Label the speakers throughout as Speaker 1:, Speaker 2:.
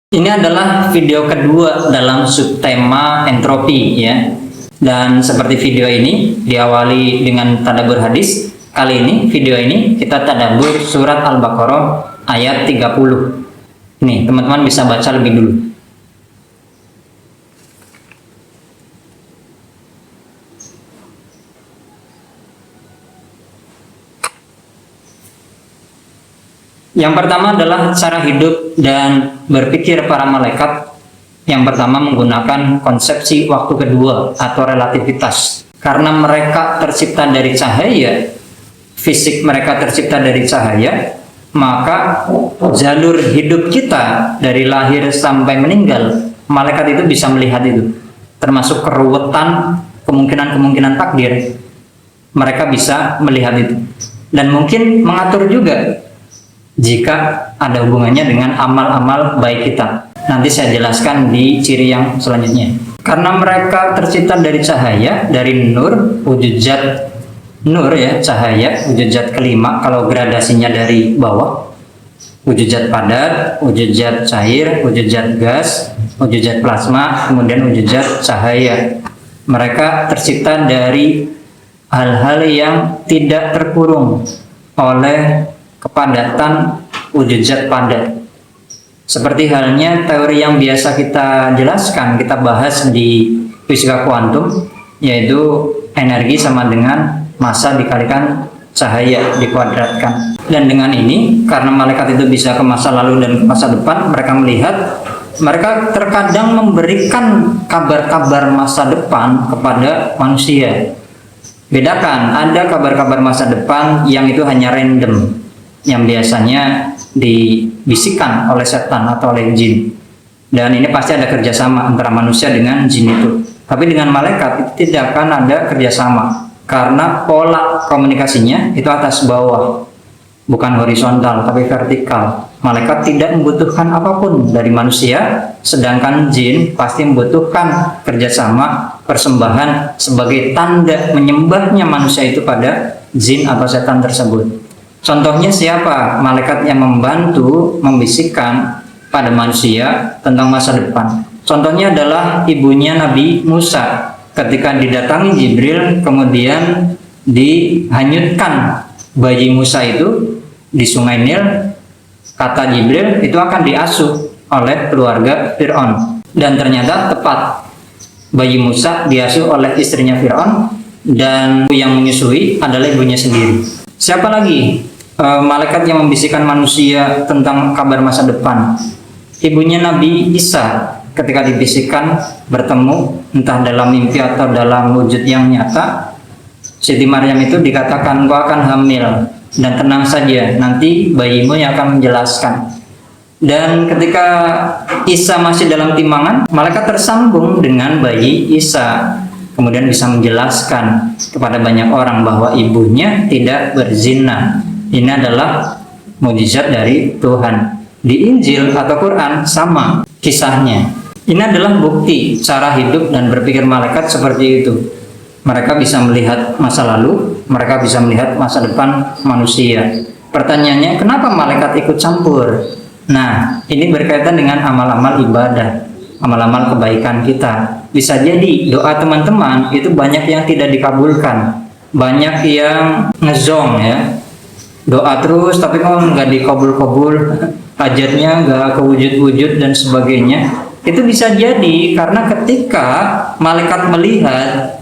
Speaker 1: Ini adalah video kedua dalam subtema entropi ya. Dan seperti video ini diawali dengan tadabbur hadis. Kali ini video ini kita tadabbur surat Al-Baqarah ayat 30. Nih, teman-teman bisa baca lebih dulu. Yang pertama adalah cara hidup dan berpikir para malaikat. Yang pertama menggunakan konsepsi waktu kedua atau relativitas. Karena mereka tercipta dari cahaya, fisik mereka tercipta dari cahaya, maka jalur hidup kita dari lahir sampai meninggal, malaikat itu bisa melihat itu. Termasuk keruwetan, kemungkinan-kemungkinan takdir, mereka bisa melihat itu. Dan mungkin mengatur juga jika ada hubungannya dengan amal-amal baik kita. Nanti saya jelaskan di ciri yang selanjutnya. Karena mereka tercipta dari cahaya, dari nur, wujud zat nur ya, cahaya, wujud zat kelima kalau gradasinya dari bawah. Wujud zat padat, wujud zat cair, wujud zat gas, wujud zat plasma, kemudian wujud zat cahaya. Mereka tercipta dari hal-hal yang tidak terkurung oleh kepadatan wujud zat padat. Seperti halnya teori yang biasa kita jelaskan, kita bahas di fisika kuantum, yaitu energi sama dengan massa dikalikan cahaya dikuadratkan. Dan dengan ini, karena malaikat itu bisa ke masa lalu dan ke masa depan, mereka melihat, mereka terkadang memberikan kabar-kabar masa depan kepada manusia. Bedakan, ada kabar-kabar masa depan yang itu hanya random, yang biasanya dibisikkan oleh setan atau oleh jin, dan ini pasti ada kerjasama antara manusia dengan jin itu. Tapi dengan malaikat itu tidak akan ada kerjasama, karena pola komunikasinya itu atas bawah, bukan horizontal tapi vertikal. Malaikat tidak membutuhkan apapun dari manusia, sedangkan jin pasti membutuhkan kerjasama, persembahan sebagai tanda menyembahnya manusia itu pada jin atau setan tersebut. Contohnya siapa? Malaikat yang membantu membisikkan pada manusia tentang masa depan. Contohnya adalah ibunya Nabi Musa. Ketika didatangi Jibril, kemudian dihanyutkan bayi Musa itu di sungai Nil, kata Jibril itu akan diasuh oleh keluarga Fir'aun. Dan ternyata tepat, bayi Musa diasuh oleh istrinya Fir'aun, dan yang menyusui adalah ibunya sendiri. Siapa lagi malaikat yang membisikkan manusia tentang kabar masa depan? Ibunya Nabi Isa. Ketika dibisikkan bertemu entah dalam mimpi atau dalam wujud yang nyata, Siti Maryam itu dikatakan, kau akan hamil dan tenang saja, nanti bayimu yang akan menjelaskan. Dan ketika Isa masih dalam timbangan, malaikat tersambung dengan bayi Isa, kemudian bisa menjelaskan kepada banyak orang bahwa ibunya tidak berzina. Ini adalah mukjizat dari Tuhan. Di Injil atau Quran sama kisahnya. Ini adalah bukti cara hidup dan berpikir malaikat seperti itu. Mereka bisa melihat masa lalu, mereka bisa melihat masa depan manusia. Pertanyaannya, kenapa malaikat ikut campur? Nah, ini berkaitan dengan amal-amal ibadah, amal-amal kebaikan kita. Bisa jadi doa teman-teman itu banyak yang tidak dikabulkan, banyak yang ngezong ya, doa terus tapi kok nggak dikabul-kabul, hajatnya nggak kewujud-wujud dan sebagainya. Itu bisa jadi karena ketika malaikat melihat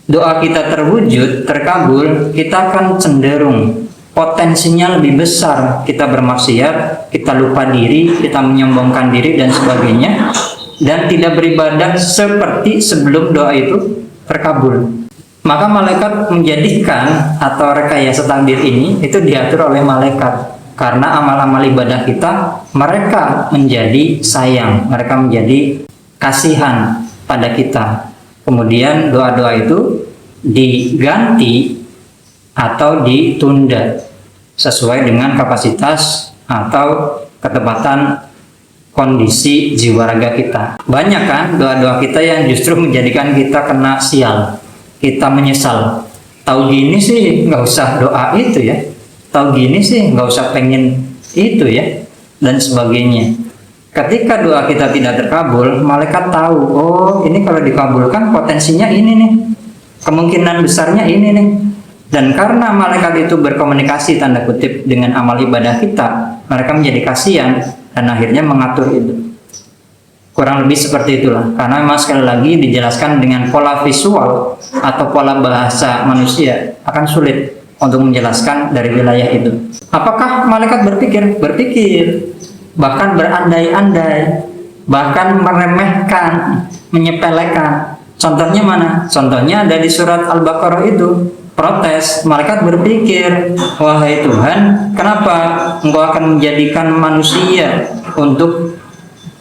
Speaker 1: doa kita terwujud, terkabul, kita akan cenderung potensinya lebih besar kita bermaksiat, kita lupa diri, kita menyombongkan diri dan sebagainya, dan tidak beribadah seperti sebelum doa itu terkabul. Maka malaikat menjadikan atau rekayasa takdir ini itu diatur oleh malaikat. Karena amal-amal ibadah kita, mereka menjadi sayang, mereka menjadi kasihan pada kita. Kemudian doa-doa itu diganti atau ditunda sesuai dengan kapasitas atau ketepatan kondisi jiwa raga kita. Banyak kan doa-doa kita yang justru menjadikan kita kena sial, kita menyesal. Tahu gini sih nggak usah doa itu ya, tahu gini sih nggak usah pengen itu ya, dan sebagainya. Ketika doa kita tidak terkabul, malaikat tahu, oh ini kalau dikabulkan potensinya ini nih, kemungkinan besarnya ini nih. Dan karena malaikat itu berkomunikasi tanda kutip dengan amal ibadah kita, mereka menjadi kasihan dan akhirnya mengatur itu. Kurang lebih seperti itulah. Karena memang sekali lagi dijelaskan dengan pola visual atau pola bahasa manusia akan sulit untuk menjelaskan dari wilayah itu. Apakah malaikat berpikir? Berpikir, bahkan berandai-andai, bahkan meremehkan, menyepelekan. Contohnya mana? Contohnya ada di surat Al-Baqarah itu. Protes, malaikat berpikir, wahai Tuhan, kenapa Engkau akan menjadikan manusia untuk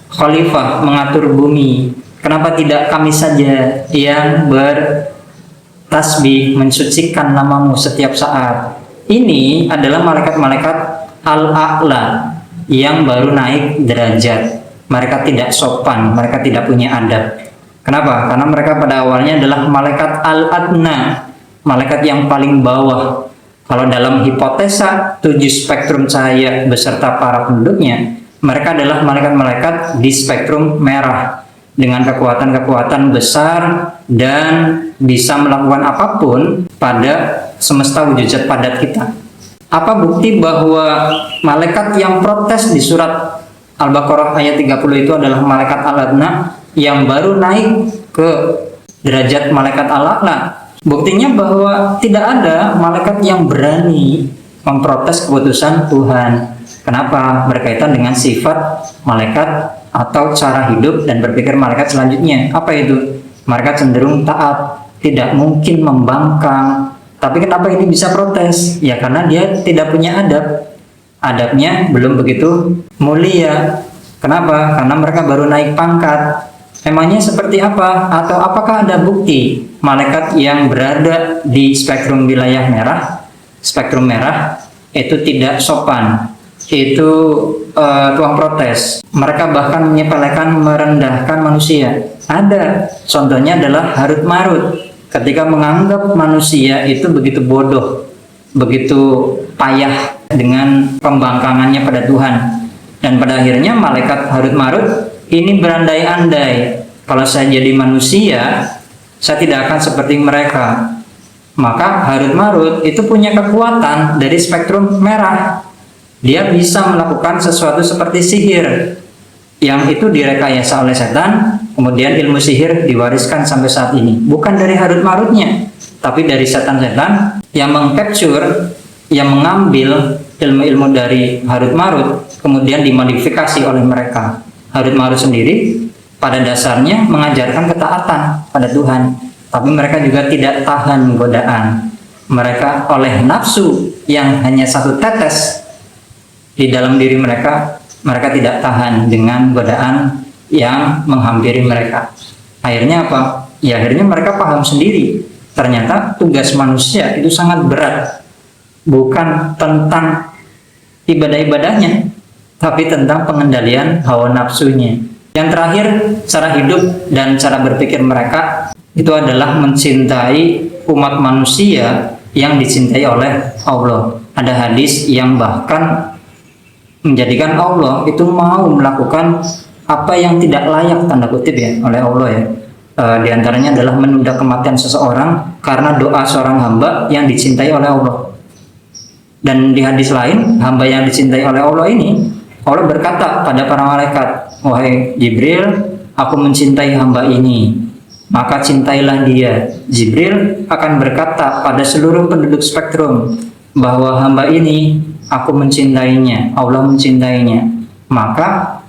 Speaker 1: khalifah mengatur bumi? Kenapa tidak kami saja yang bertasbih mensucikan namamu setiap saat? Ini adalah malaikat-malaikat al-a'la yang baru naik derajat. Mereka tidak sopan, mereka tidak punya adab. Kenapa? Karena mereka pada awalnya adalah malaikat al-adna, malaikat yang paling bawah. Kalau dalam hipotesa 7 spektrum cahaya beserta para penduduknya, mereka adalah malaikat-malaikat di spektrum merah dengan kekuatan-kekuatan besar dan bisa melakukan apapun pada semesta wujud zat padat kita. Apa bukti bahwa malaikat yang protes di surat Al-Baqarah ayat 30 itu adalah malaikat al-adna yang baru naik ke derajat malaikat al-a'la? Buktinya bahwa tidak ada malaikat yang berani memprotes keputusan Tuhan. Kenapa? Berkaitan dengan sifat malaikat atau cara hidup dan berpikir malaikat selanjutnya. Apa itu? Mereka cenderung taat, tidak mungkin membangkang. Tapi kenapa ini bisa protes? Ya karena dia tidak punya adab. Adabnya belum begitu mulia. Kenapa? Karena mereka baru naik pangkat. Emangnya seperti apa? Atau apakah ada bukti malaikat yang berada di spektrum wilayah merah, spektrum merah, itu tidak sopan, itu tuang protes, mereka bahkan menyepelekan, merendahkan manusia? Ada. Contohnya adalah Harut Marut, ketika menganggap manusia itu begitu bodoh, begitu payah dengan pembangkangannya pada Tuhan. Dan pada akhirnya malaikat Harut Marut ini berandai-andai, kalau saya jadi manusia, saya tidak akan seperti mereka. Maka Harut Marut itu punya kekuatan dari spektrum merah. Dia bisa melakukan sesuatu seperti sihir, yang itu direkayasa oleh setan, kemudian ilmu sihir diwariskan sampai saat ini. Bukan dari Harut Marutnya, tapi dari setan-setan yang mengcapture, yang mengambil ilmu-ilmu dari Harut Marut, kemudian dimodifikasi oleh mereka. Harut Marut sendiri pada dasarnya mengajarkan ketaatan pada Tuhan, tapi mereka juga tidak tahan godaan. Mereka oleh nafsu yang hanya satu tetes di dalam diri mereka, mereka tidak tahan dengan godaan yang menghampiri mereka. Akhirnya apa? Ya akhirnya mereka paham sendiri, ternyata tugas manusia itu sangat berat, bukan tentang ibadah-ibadahnya, tapi tentang pengendalian hawa nafsunya. Yang terakhir, cara hidup dan cara berpikir mereka itu adalah mencintai umat manusia yang dicintai oleh Allah. Ada hadis yang bahkan menjadikan Allah itu mau melakukan apa yang tidak layak, tanda kutip ya, oleh Allah ya. Di antaranya adalah menunda kematian seseorang karena doa seorang hamba yang dicintai oleh Allah. Dan di hadis lain, hamba yang dicintai oleh Allah ini, Allah berkata pada para malaikat, wahai Jibril, aku mencintai hamba ini, maka cintailah dia. Jibril akan berkata pada seluruh penduduk spektrum bahwa hamba ini aku mencintainya, Allah mencintainya. Maka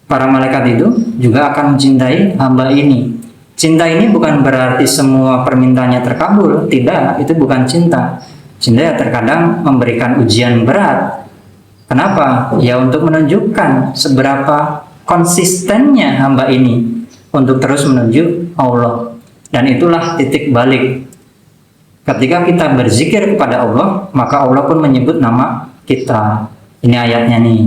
Speaker 1: para malaikat itu juga akan mencintai hamba ini. Cinta ini bukan berarti semua permintaannya terkabul, tidak, itu bukan cinta. Cinta ya terkadang memberikan ujian berat. Kenapa? Ya untuk menunjukkan seberapa konsistennya hamba ini untuk terus menuju Allah. Dan itulah titik balik. Ketika kita berzikir kepada Allah, maka Allah pun menyebut nama kita. Ini ayatnya nih.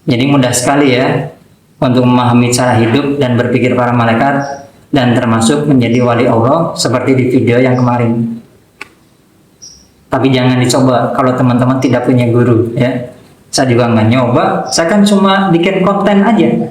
Speaker 1: Jadi mudah sekali ya untuk memahami cara hidup dan berpikir para malaikat, dan termasuk menjadi wali Allah seperti di video yang kemarin. Tapi jangan dicoba kalau teman-teman tidak punya guru ya. Saya juga nggak nyoba, saya kan cuma bikin konten aja.